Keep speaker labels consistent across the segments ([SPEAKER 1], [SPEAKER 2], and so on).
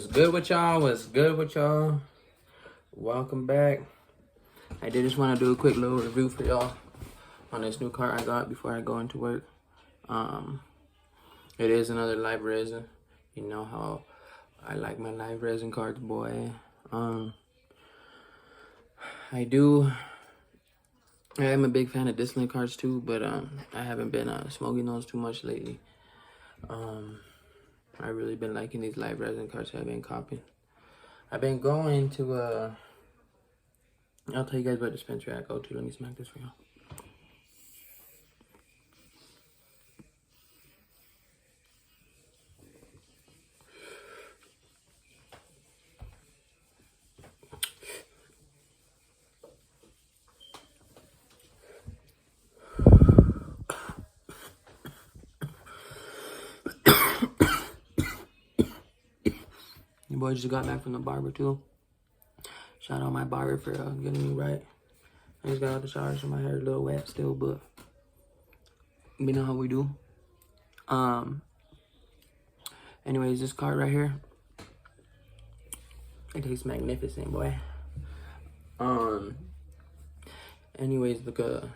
[SPEAKER 1] What's good with y'all? What's good with y'all? Welcome back. I did just want to do a quick little review for y'all on this new car I got before I go into work. It is another live resin. You know how I like my live resin cards, boy. I am a big fan of Disney cards too, but I haven't been smoking those too much lately. I really been liking these live resin cards I've been copying. I've been going to I'll tell you guys what dispensary I go to. Let me smack this for y'all. You boys just got back from the barber too. Shout out my barber for getting me right. I just got out the shower, so my hair a little wet still, but you know how we do. Anyways, this card right here, it tastes magnificent, boy. Anyways, the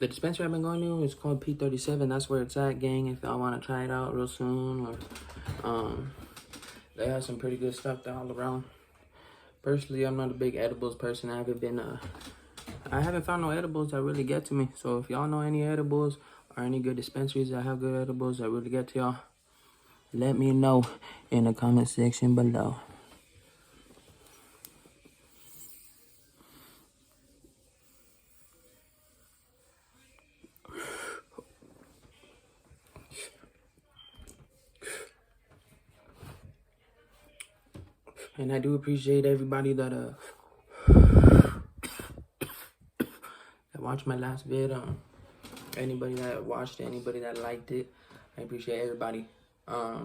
[SPEAKER 1] dispensary I've been going to is called P37. That's where it's at, gang. If y'all want to try it out real soon, or they have some pretty good stuff all around. Personally, I'm not a big edibles person. I haven't found no edibles that really get to me. So if y'all know any edibles or any good dispensaries that have good edibles that really get to y'all, let me know in the comment section below. And I do appreciate everybody that watched my last vid. Anybody that watched it, anybody that liked it, I appreciate everybody. My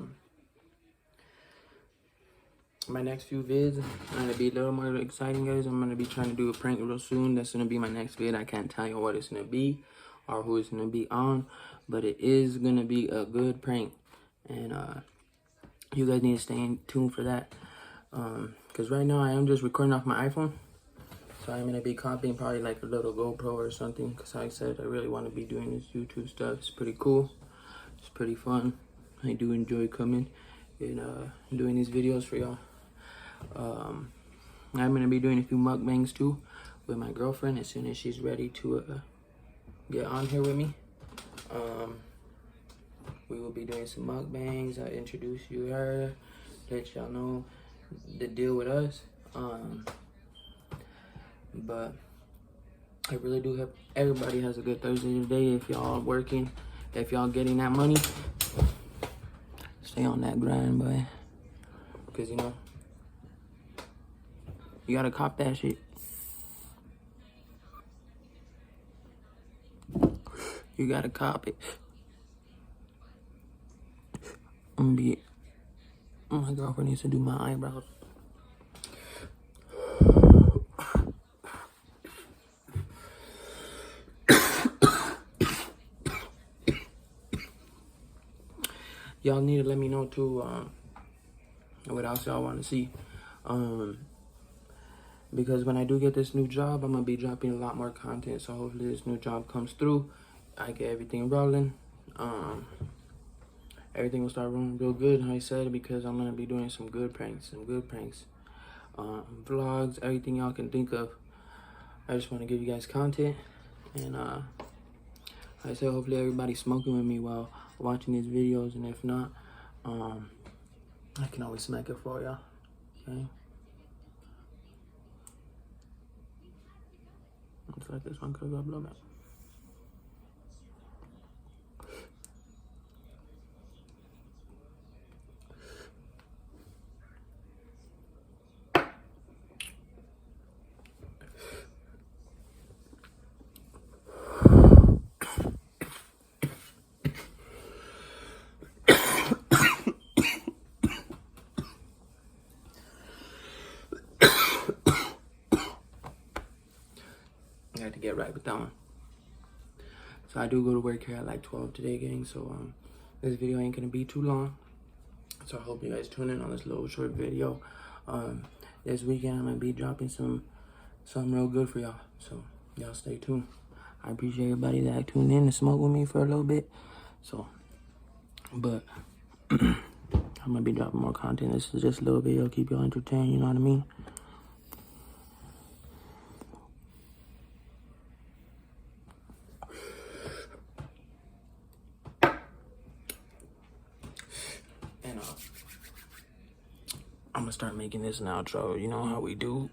[SPEAKER 1] next few vids are gonna be a little more exciting, guys. I'm gonna be trying to do a prank real soon. That's gonna be my next vid. I can't tell you what it's gonna be or who it's gonna be on, but it is gonna be a good prank, and you guys need to stay tuned for that. Because right now I am just recording off my iPhone, so I'm gonna be copying probably like a little GoPro or something. Because like I said, I really want to be doing this YouTube stuff. It's pretty cool. It's pretty fun. I do enjoy coming and doing these videos for y'all. I'm gonna be doing a few mukbangs too with my girlfriend as soon as she's ready to get on here with me. We will be doing some mukbangs. I'll introduce you to her, let y'all know the deal with us. But I really do hope everybody has a good Thursday today. If y'all working, if y'all getting that money, stay on that grind, boy. Because, you know, you gotta cop that shit. You gotta cop it. My girlfriend needs to do my eyebrows. Y'all need to let me know too what else y'all want to see. Because when I do get this new job, I'm gonna be dropping a lot more content. So hopefully this new job comes through. I get everything rolling. Everything will start rolling real good, like I said, because I'm gonna be doing some good pranks, vlogs, everything y'all can think of. I just want to give you guys content, and like I said, hopefully everybody's smoking with me while watching these videos, and if not, I can always smack it for y'all. Okay. Looks like this one could go a little bit. I had to get right with that one. So I do go to work here at like 12 today, gang. So this video ain't gonna be too long. So I hope you guys tune in on this little short video. This weekend I'm gonna be dropping something real good for y'all. So y'all stay tuned. I appreciate everybody that tuned in to smoke with me for a little bit. So, but I'm gonna be dropping more content. This is just a little video, keep y'all entertained, you know what I mean? And I'm gonna start making this an outro. You know how we do.